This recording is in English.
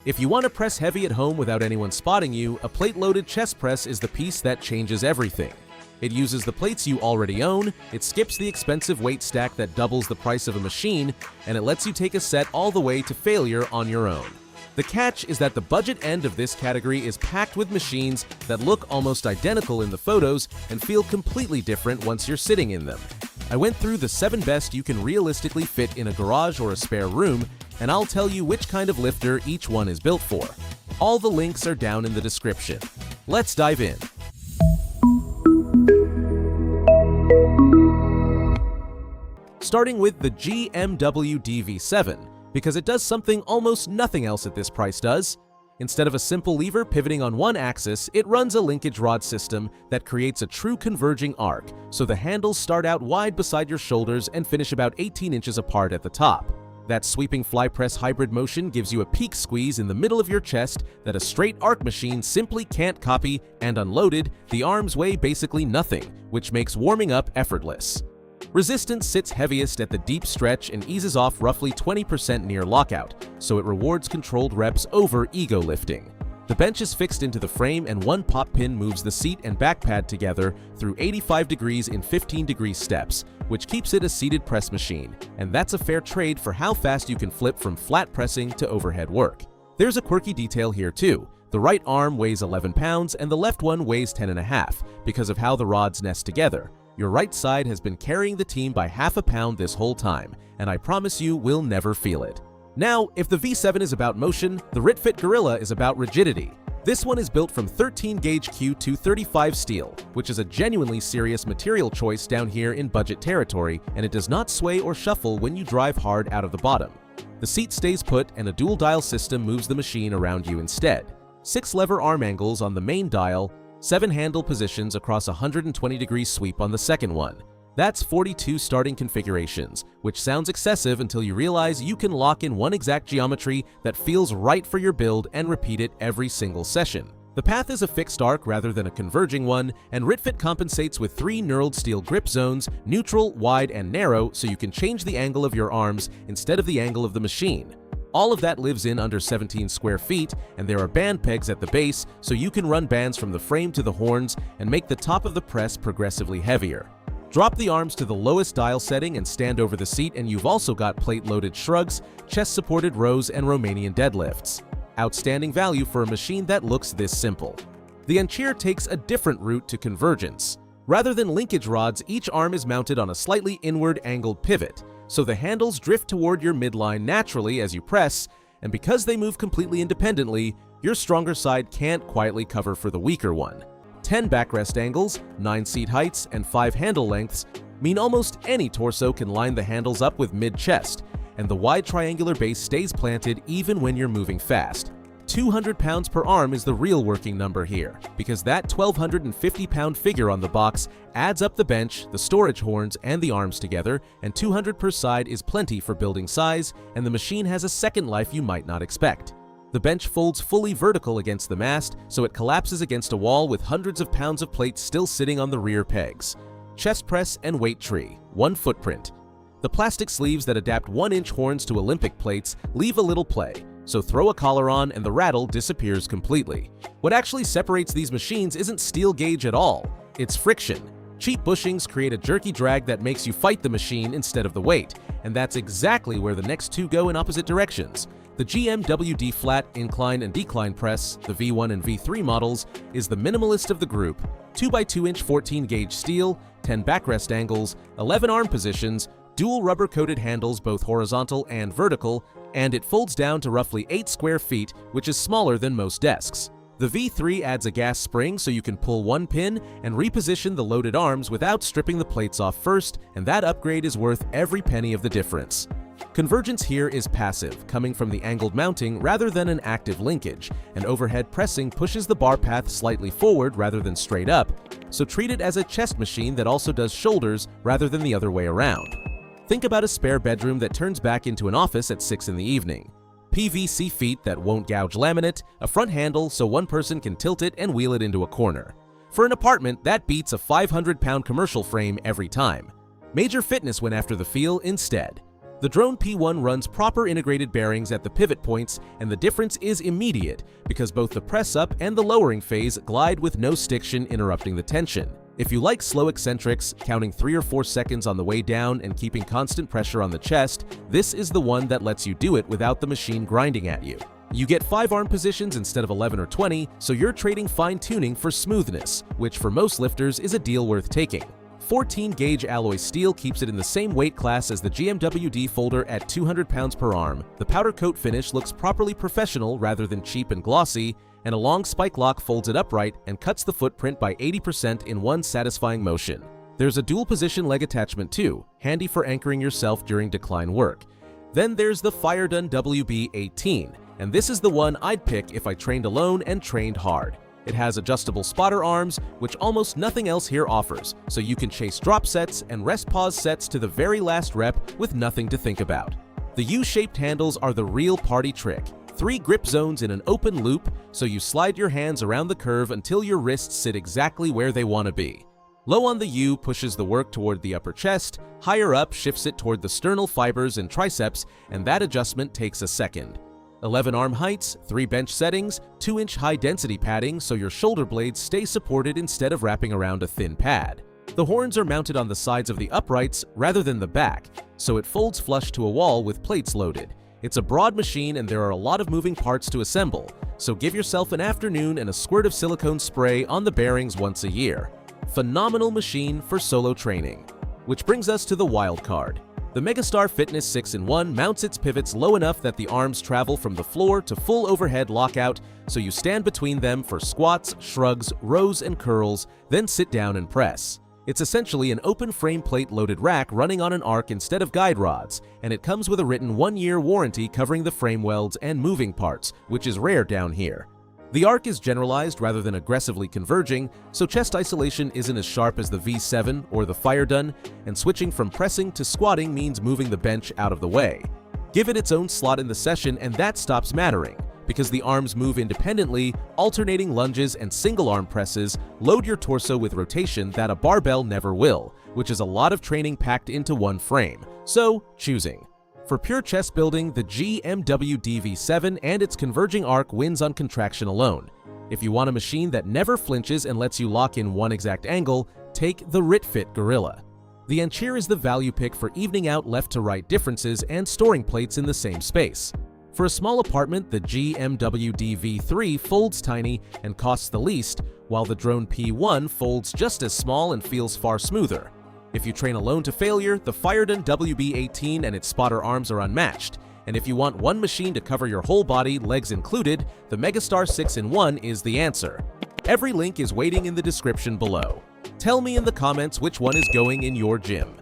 If you want to press heavy at home without anyone spotting you, a plate-loaded chest press is the piece that changes everything. It uses the plates you already own, it skips the expensive weight stack that doubles the price of a machine, and it lets you take a set all the way to failure on your own. The catch is that the budget end of this category is packed with machines that look almost identical in the photos and feel completely different once you're sitting in them. I went through the 7 best you can realistically fit in a garage or a spare room, and I'll tell you which kind of lifter each one is built for. All the links are down in the description. Let's dive in. Starting with the GMW DV7, because it does something almost nothing else at this price does. Instead of a simple lever pivoting on one axis, it runs a linkage rod system that creates a true converging arc, so the handles start out wide beside your shoulders and finish about 18 inches apart at the top. That sweeping fly press hybrid motion gives you a peak squeeze in the middle of your chest that a straight arc machine simply can't copy, and unloaded, the arms weigh basically nothing, which makes warming up effortless. Resistance sits heaviest at the deep stretch and eases off roughly 20% near lockout, so it rewards controlled reps over ego lifting. The bench is fixed into the frame and one pop pin moves the seat and back pad together through 85 degrees in 15-degree steps, which keeps it a seated press machine, and that's a fair trade for how fast you can flip from flat pressing to overhead work. There's a quirky detail here too. The right arm weighs 11 pounds and the left one weighs 10.5 because of how the rods nest together. Your right side has been carrying the team by half a pound this whole time, and I promise you will never feel it. Now, if the V7 is about motion, the RitFit Gorilla is about rigidity. This one is built from 13-gauge Q235 steel, which is a genuinely serious material choice down here in budget territory, and it does not sway or shuffle when you drive hard out of the bottom. The seat stays put and a dual dial system moves the machine around you instead. 6 lever arm angles on the main dial, 7 handle positions across a 120-degree sweep on the second one. That's 42 starting configurations, which sounds excessive until you realize you can lock in one exact geometry that feels right for your build and repeat it every single session. The path is a fixed arc rather than a converging one, and RitFit compensates with 3 knurled steel grip zones, neutral, wide, and narrow, so you can change the angle of your arms instead of the angle of the machine. All of that lives in under 17 square feet, and there are band pegs at the base, so you can run bands from the frame to the horns and make the top of the press progressively heavier. Drop the arms to the lowest dial setting and stand over the seat, and you've also got plate-loaded shrugs, chest-supported rows, and Romanian deadlifts. Outstanding value for a machine that looks this simple. The Anchir takes a different route to convergence. Rather than linkage rods, each arm is mounted on a slightly inward-angled pivot, so the handles drift toward your midline naturally as you press, and because they move completely independently, your stronger side can't quietly cover for the weaker one. 10 backrest angles, 9 seat heights, and 5 handle lengths mean almost any torso can line the handles up with mid-chest, and the wide triangular base stays planted even when you're moving fast. 200 pounds per arm is the real working number here, because that 1,250-pound figure on the box adds up the bench, the storage horns, and the arms together, and 200 per side is plenty for building size, and the machine has a second life you might not expect. The bench folds fully vertical against the mast, so it collapses against a wall with hundreds of pounds of plates still sitting on the rear pegs. Chest press and weight tree, 1 footprint. The plastic sleeves that adapt 1-inch horns to Olympic plates leave a little play, so throw a collar on and the rattle disappears completely. What actually separates these machines isn't steel gauge at all, it's friction. Cheap bushings create a jerky drag that makes you fight the machine instead of the weight, and that's exactly where the next two go in opposite directions. The GMWD flat, incline, and decline press, the V1 and V3 models, is the minimalist of the group. 2x2-inch 14-gauge steel, 10 backrest angles, 11 arm positions, dual rubber-coated handles both horizontal and vertical, and it folds down to roughly 8 square feet, which is smaller than most desks. The V3 adds a gas spring so you can pull one pin and reposition the loaded arms without stripping the plates off first, and that upgrade is worth every penny of the difference. Convergence here is passive, coming from the angled mounting rather than an active linkage, and overhead pressing pushes the bar path slightly forward rather than straight up, so treat it as a chest machine that also does shoulders rather than the other way around. Think about a spare bedroom that turns back into an office at 6 in the evening. PVC feet that won't gouge laminate, a front handle so one person can tilt it and wheel it into a corner. For an apartment, that beats a 500-pound commercial frame every time. Major Fitness went after the feel instead. The Drone P1 runs proper integrated bearings at the pivot points, and the difference is immediate because both the press-up and the lowering phase glide with no stiction interrupting the tension. If you like slow eccentrics, counting 3 or 4 seconds on the way down and keeping constant pressure on the chest, this is the one that lets you do it without the machine grinding at you. You get 5 arm positions instead of 11 or 20, so you're trading fine-tuning for smoothness, which for most lifters is a deal worth taking. 14-gauge alloy steel keeps it in the same weight class as the GMWD folder at 200 pounds per arm. The powder coat finish looks properly professional rather than cheap and glossy, and a long spike lock folds it upright and cuts the footprint by 80% in one satisfying motion. There's a dual position leg attachment too, handy for anchoring yourself during decline work. Then there's the Firedone WB18, and this is the one I'd pick if I trained alone and trained hard. It has adjustable spotter arms, which almost nothing else here offers, so you can chase drop sets and rest pause sets to the very last rep with nothing to think about. The U-shaped handles are the real party trick. 3 grip zones in an open loop, so you slide your hands around the curve until your wrists sit exactly where they want to be. Low on the U pushes the work toward the upper chest, higher up shifts it toward the sternal fibers and triceps, and that adjustment takes a second. 11 arm heights, 3 bench settings, 2-inch high-density padding so your shoulder blades stay supported instead of wrapping around a thin pad. The horns are mounted on the sides of the uprights rather than the back, so it folds flush to a wall with plates loaded. It's a broad machine and there are a lot of moving parts to assemble, so give yourself an afternoon and a squirt of silicone spray on the bearings once a year. Phenomenal machine for solo training. Which brings us to the wild card. The Megastar Fitness 6-in-1 mounts its pivots low enough that the arms travel from the floor to full overhead lockout, so you stand between them for squats, shrugs, rows, and curls, then sit down and press. It's essentially an open frame plate loaded rack running on an arc instead of guide rods, and it comes with a written 1-year warranty covering the frame welds and moving parts, which is rare down here. The arc is generalized rather than aggressively converging, so chest isolation isn't as sharp as the V7 or the Firedone, and switching from pressing to squatting means moving the bench out of the way. Give it its own slot in the session and that stops mattering, because the arms move independently, alternating lunges and single arm presses load your torso with rotation that a barbell never will, which is a lot of training packed into one frame, so choosing. For pure chest building, the GMWD V7 and its converging arc wins on contraction alone. If you want a machine that never flinches and lets you lock in one exact angle, take the RitFit Gorilla. The Anchir is the value pick for evening out left-to-right differences and storing plates in the same space. For a small apartment, the GMWD V3 folds tiny and costs the least, while the Drone P1 folds just as small and feels far smoother. If you train alone to failure, the Firedone WB18 and its spotter arms are unmatched, and if you want one machine to cover your whole body, legs included, the Megastar 6-in-1 is the answer. Every link is waiting in the description below. Tell me in the comments which one is going in your gym.